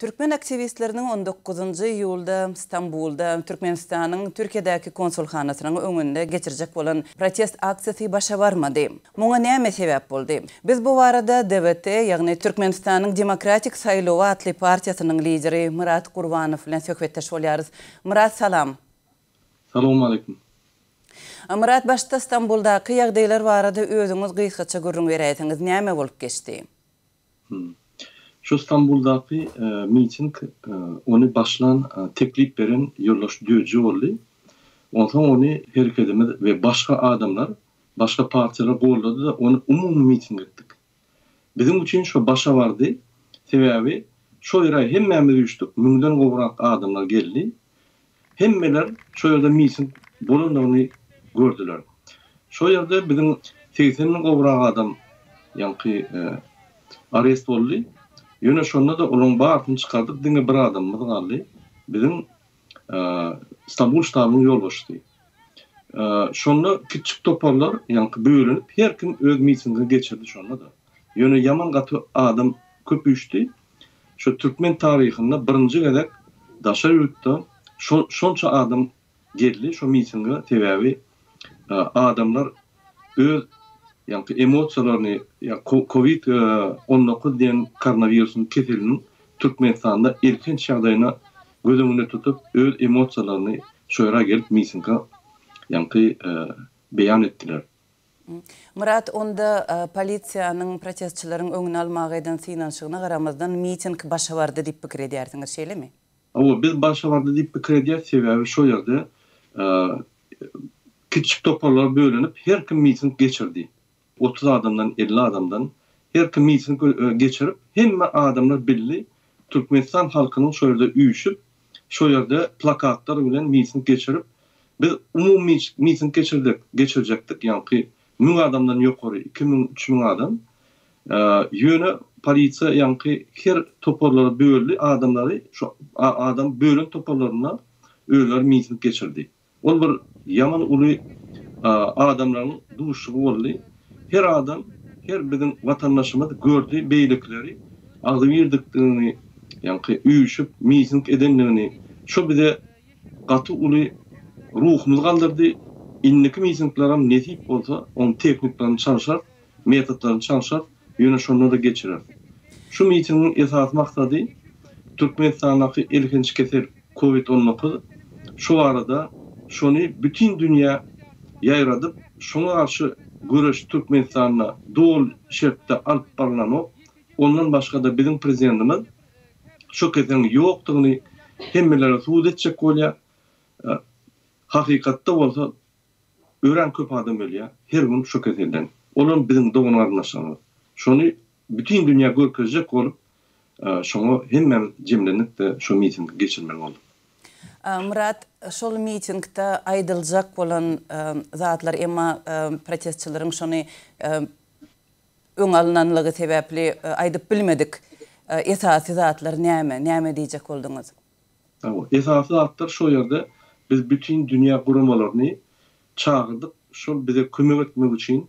Türkmen aktivistlerinin 19. iyulda İstanbul'da Türkmenistan'ın Türkiye'deki konsulxanasının önünde geçirecek olan protest aksiyası başa varmadı. Buna näme sebep oldu? Biz bu arada DVT, yani Türkmenistan'ın Demokratik Saylovu adlı partiyasının lideri Murat Kurbanov ile söhbetleşip olarız. Murat, salam. Salamu alaikum. Murat, başta İstanbul'daki ýagdaýlar barada özüňiz gysgaça görüň beräýsiňiz. Näme bolup geçdi? Şu İstanbul'daki miting onu başlan teklif veren yollaş düýüji boldy. Ondan onu herkedimiz ve başka adamlar, başka partiler golladı da onu umum miting etdik. Bizim için şu başa vardı. Sebebi şu ýere hemmemiz düşdük. Müňden gowrak adamlar geldi. Hemmeler şu ýerde miting bolundygyny gördüler. Şu ýerde bizim 80 gowrak adam ýa-ni arrest boldy. Ýöne şonda da onun bartyny çykardyk, diňe bir adamymyz galdy. Bizim İstanbul ştabynyň ýolbaşçysy. Şonda kiçik toparlar, ýa-ni bölenip her kim öz mitingini geçirdi şonda da. Ýöne ýaman gaty adam köp düşdi. Şu Türkmen taryhynda birinji gezek daşa ýurtda şonça adam geldi şu mitinge. Sebebi adamlar öz ýa-ni emosiýalaryny COVID-19 diýen koronawirusyň keseliniň Türkmenistanda erken şagdaýyna göz öňünde tutup öz emosiýalaryny şoýra gelip mitinge ýa-ni beýan etdiler. Murat, onda polisiýanyň protestçilerin öňüni almagy eden synanşygyna garamazdan miting başa bardy diýip pikir edýärsiňiz, şeýlemi? Biz başa bardy diýip pikir edýär, sebebi şo ýerde kiçik toparlar bölenip her kim miting geçirdi. 30 adamdan 50 adamdan her kim miting geçirip hemme adamlar belli Türkmenistan halkynyň şo ýerde üýüşüp şo ýerde plakatlar bilen miting geçirip biz umum miting geçirecekdik. Ýa-ni 1000 adamdan ýokary 2000-3000 adam ýöne polisiýa ýa-ni her toparlara böldi adamlary şu adam bölen toparlaryna öýler miting geçirdi. Ol bir ýaman uly adamlaryň duşugy boldy. Her adam, her bizim vatandaşymyz gördü beýlikleri, agdy birdikligini, ýa-ni üýüşüp miting edenligini, şu bize gaty uly ruhumyz galdyrdy. İnniki mitinglerim netip bolsa, on tekniklerini çalışar, metodlaryny çalışar, ýöne şonu da geçirer. Şu mitingin esas maksady Türkmenistan'daki ilkinç kesel COVID-19 şu arada şonu bütün dünya ýaýradyp, şoňa garşy göreş Türkmenistan'a dol şertde alyp barlanok. Ondan başga da bizim prezidentimiz şu keseliň ýokdugyny hemmelere suud etjek bolýar. Hakykatda bolsa ören köp adam ölýär. Her gün şu keselden. Olan bizim dogunarnaşany. Şonu bütün dünya görkezjek bolup, şoňa hemmem jemlenip de şu miting geçirmek boldy. Murat, şol mitingde aýdyljak bolan zatlar emma protestçilerin şonu öň alynanlygy sebäpli aýdyp bilmedik. Esasy zatlar näme diýjek boldyňyz? Esasy zatlar şo ýerde biz bütün dünya guramalarını çağırdık. Şol bize kömek etmek için,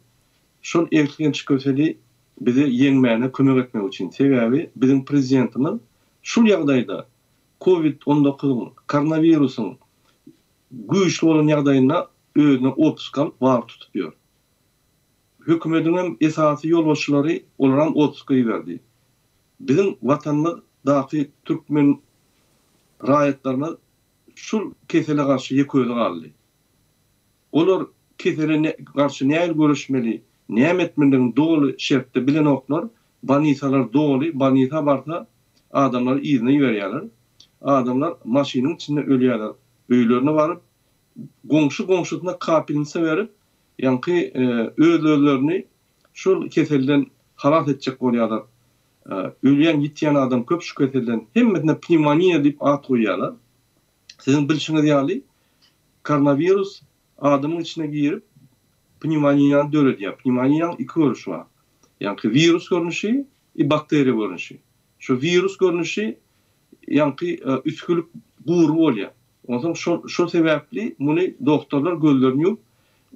şol erkinç köseli bize yeňmäne kömek etmek için. Sebebi bizim prezidentimiz şol ýagdaýda COVID-19 koronawirusyň güýçli bolan ýagdaýyna özüne otskal var tutupýar. Hökümetiň hem esasy ýolbaşçylary olaram otskaly berdi. Bizim vatanymyz dahy Türkmen raýatlaryna şol kesele garşy ýeközü galdy. Olar kesele garşy näme görüşmeli, näme etmeliň dogly şertde bilen oklar, banisalar dogly, banisa barsa adamlar izine ýörýärler. Adamlar maşynyň içinde ölýärler. Öýlerine baryp goňşusyna kapilnse berip, ýa-ni özlerini şol keselden halat etjek bolýarlar. Ölýän gitýän adam köp şu keselden hemmesine pneumoniýa diýip at goýýarlar. Sizin bilişiňiz ýaly koronavirus adamın içine girip pneumoniýany döredýär. Pneumoniýanyň iki görüşi bar. Ýa-ni virus görnüşi, bakteriýa görnüşi. Şu virus görnüşi ýa-ni üskülük guru bolýar. Ondan şo sebäpli muny doktorlar gözlerini ýup,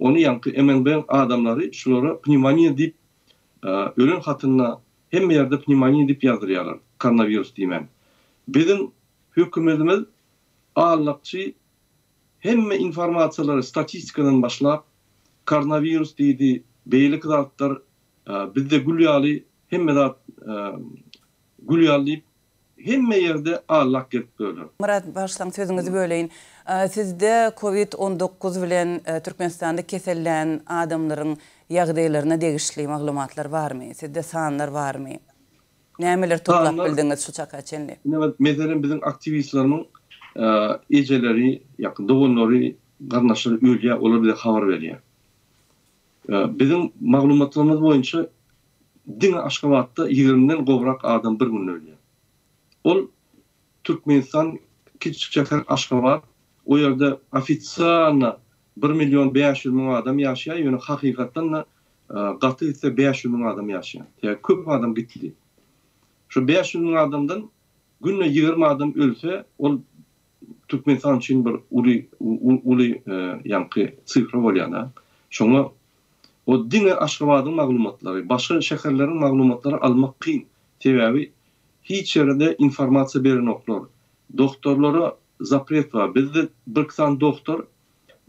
onu ýa-ni emen adamlary şolara pneumoniýa diýip ölen hatyna hemme ýerde pneumoniýa diýip ýazdyrýarlar. Koronavirus diýmän. bizim hükümetimiz ağırlıkçı hemme informasiyaları statistikadan başlap koronavirüs deydi, beylik zatlar bizde gülýaly hemme zat gülýaly hemme yerde ağırlık gelip böyle. Murat başlaň sözüňizi böleýin. Sizde COVID-19 bilen Türkmenistanda kesellän adamlaryň ýagdaýlaryna degişli maglumatlar barmy? Sizde sanlar barmy? Nämeler toplap bildiňiz şu çaka çenli? Mesela bizim aktivistlerimiň eceleri, yakın doğumları, kardeşleri ölüye olabilir haber veriyor. Bizim maglumatlarımız boyunca Dine Aşgabat'ta 20'den gobrak adam bir gün ölüyor. Ol Türkmenistan küçük şehir Aşgabat, o yerde ofitsialna 1.500.000 adam yaşıyor, yani hakikaten katı ise 500.000 adam yaşıyor. Yani köp adam gitti. Şu 500.000 adamdan günle 20 adam ölse, ol Türkmenistan için bir uli yankı sıfır bolýan. Şoňa o Dine Aşgabat'ın maglumatlary, başga şäherleriň maglumatlary almak kyn. Sebäbi hiç ýerde informasiýa berenoklar. Doktorlara zapret var. Bizde bir kısan doktor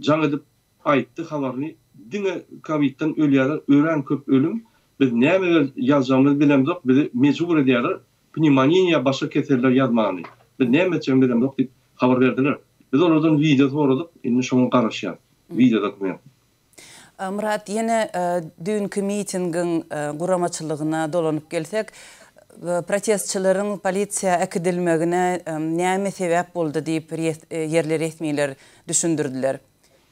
can edip aýtdy habaryny Dine Covid'den ölýärler, ören köp ölüm. Biz näme ýazjamyzy bilemdik, bizi mecbur edýärler pneumoniýa başga keseller ýazmany. Biz näme üçin bilemdik diýip habar berdiler. Biz oradan video soradyk, indi şoňa garaşýar. Video dokument. Murat, yine dünkü mitingiň guramaçylygyna dolanyp gelsek, protestçilerin polisiýa ekidilmegine näme sebäp boldy diýip yerli resmiler düşündirdiler.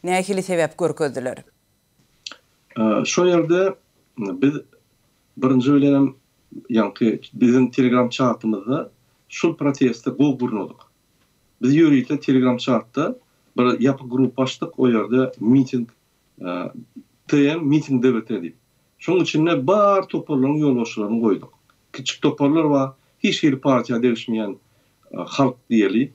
Nähili sebäp görkezdiler? Şo ýerde biz birinji bilen ýanky bizim Telegram chatymyzda şu protestde gowurnadyk. Biz ýöriýte Telegram chatda bir ýapy grup açdyk, o ýerde miting miting debet edip. Şoň içinde bar toparlanan ýolbaşçylaryny goýduk. Kiçik toparlar var, hiç bir partiýa degişmeýän halk diýeli,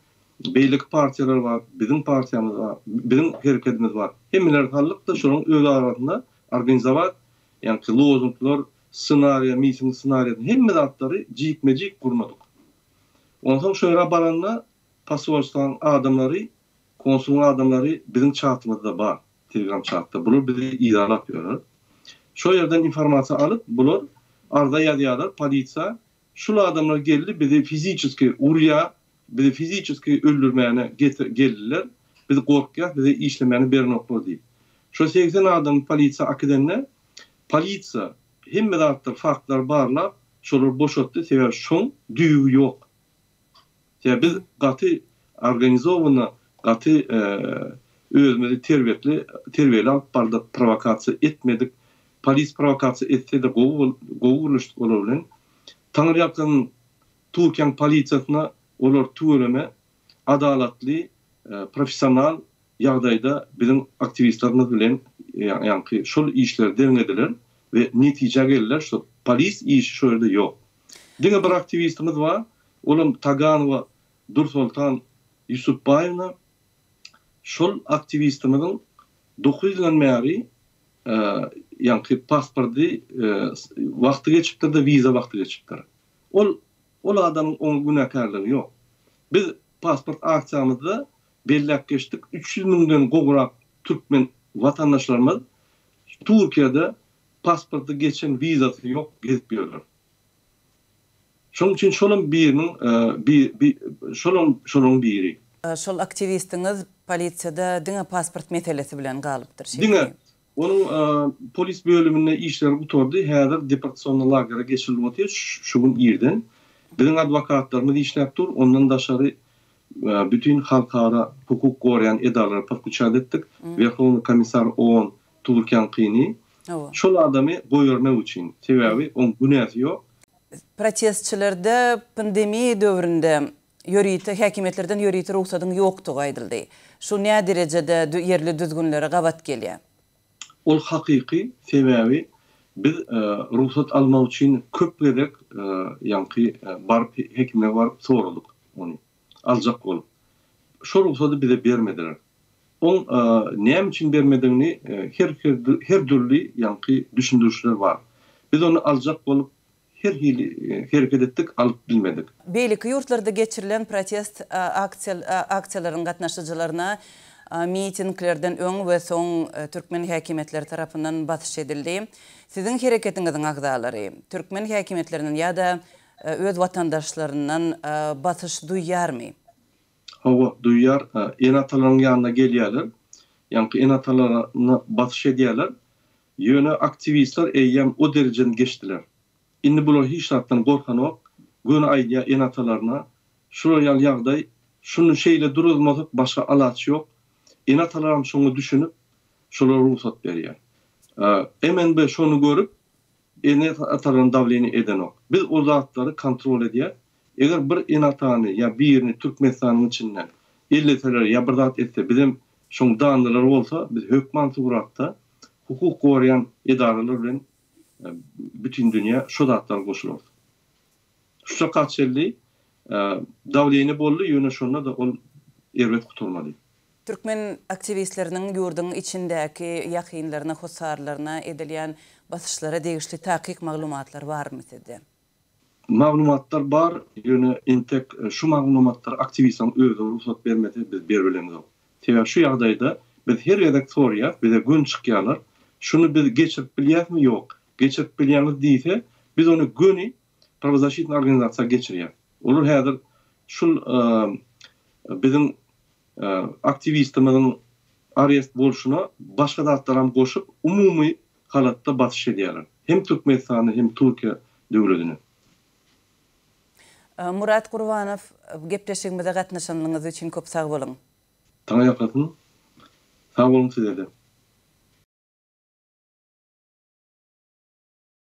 beýlik partiýalar var, bizim partiýamyz var, bizim hereketimiz var. Hemmeler halykda şonuň öz arasynda organizowat, ýani lozunglar, ssenariýa, miting ssenariýa, hemme zatlary jikme-jik gurmadyk. Ondan soň şöýra baranda pasaportdan adamlary, konsulun adamlary bizim chatymyzda bar. Telegram chatda. Bular bizi idaralap ýörler. Şo ýerden informasiýa alyp, bular arda ýazýarlar, polisiýa şu adamlar geldi, bizi fizikiski urya, bizi fizikiski öldürmäne geldiler. Bizi gorkýar, bizi işlemeni bernoklar diýip. Şo 80 adam polisiýa akidenne, polisiýa hemme zatlar faktlar barlap, şolar boşatdy, sebäbi şoň düýü ýok. Ya biz gaty organizowany, gaty özümüzü terbiyeli alıp barda provokasiya etmedik. Polis provokasiya etse de govurluştuk olar bilen. Taňry ýakyn Türkiýe polisiýasyna olar töwereme adalatly, professional ýagdaýda bizim aktivistlerimiz bilen ýanky şol işler deňediler we netije geldiler. Şo polis işi şo ýerde ýok. Diňe bir aktivistimiz var, olam Taganowa Dursultan Yusupbaýewna. Şol aktivistimizin 9 ýyldan bäri ýanky pasporty wagty geçipdir de viza wagty geçipdir. Ol adamyň on günakarlygy ýok. Biz pasport aksiýamyzda belläp geçdik. 300.000'den gowrak türkmen watandaşlarymyz Türkiýede pasporty geçen vizasy ýok, gezip ýörler. Şoň üçin şolun biriniň şolun biri. Şol aktivistiňiz polisiýada diňe pasport meselesi bilen galypdyr. Diňe onun polis bölümüne işler utordy. Häzir deportasiýon lagera geçirilip otýar. Şuň ýerden biziň adwokatlarymyz işläp dur. Ondan daşary bütün halkara hukuk gorayan edalara patkuçad etdik. Verhovny komissar OON Turkan Kyny. Şol adamy goýarmak üçin. Sebäbi on günäsi ýok. Protestçilerde pandemiýa döwründe ýöriýte häkimetlerden ýöriýte ruhsatyň ýokdugy aýdyldy. Şu näme derejede yerli düzgünlere gabat gelýär? Ol hakyky, sebäbi biz ruhsat almak üçin köp gerek ýanky barp hekime barp soradyk onu. Aljak bolup. Şo ruhsaty bize bermediler. On näme üçin bermediğini her türlü ýanky düşündürüşler var. Biz onu aljak bolup her hili hareket ettik, alıp bilmedik. Beýleki ýurtlarda geçirilen protest aksiýalaryň gatnaşyjylaryna mitinglerden öň we soň türkmen häkimetleri tarapyndan batyş edildi. Siziň hereketiňiziň agdalary türkmen häkimetleriniň ýa-da öz watandaşlaryndan batyş duýýarmy? Hawa duýýar, enatalaryň ýanyna gelýärler. Ýani enatalaryna batyş edýärler. Ýöne aktivistler eýýem o derejeden geçdiler. Indi bular hiç zatdan gorkan ok. Göni aýdýa enatalaryna şol ýagdaý, şunu şeýle durulmadyk, başga alaçy ýok. Enatalaryň şoňa düşünüp, şolara ruhsat berýär. Hemen be şonu görüp, enatalaryň dawleny eden ok. Biz o zatlary kontrol edýär. Eger bir enatany ýa birini Türkmenistanyň içinden elleseler ýa bir zat etse, bizim şoň danlylar bolsa, biz hökman suratda hukuk gorayan edaralar bilen bütün dünya şu zatlar goşulur. Şu kaçelli dawleny boldy, ýöne şonda da ol erwet gutulmady. Türkmen aktivistleriniň ýurduň içindäki ýakynlaryna, husarlaryna edilýän basyşlara degişli takyk maglumatlar barmy sizde? Maglumatlar bar, ýöne intek şu maglumatlar aktivistin özü ruhsat bermedi, biz berbilemiz ok. Sebäp şu ýagdaýda biz her ýerde sorýar, bize gün çykýarlar. Şunu biz geçirip bilýärmi? Ýok. Geçirip bilýämiz diýse, biz onu göni pravozащитный organizasiýa geçirýär. Olur häzir şul bizim aktivistimiň arrest bolşuna başga zatlaram goşup umumy halatda batyş edýärler. Hem Türkmenistany hem Türkiýe döwletini. Murat Gurbanow, gepleşigimizde gatnaşanlygyňyz üçin köp sag bolyň. Taňa ýakyn. Sag bolun sizde.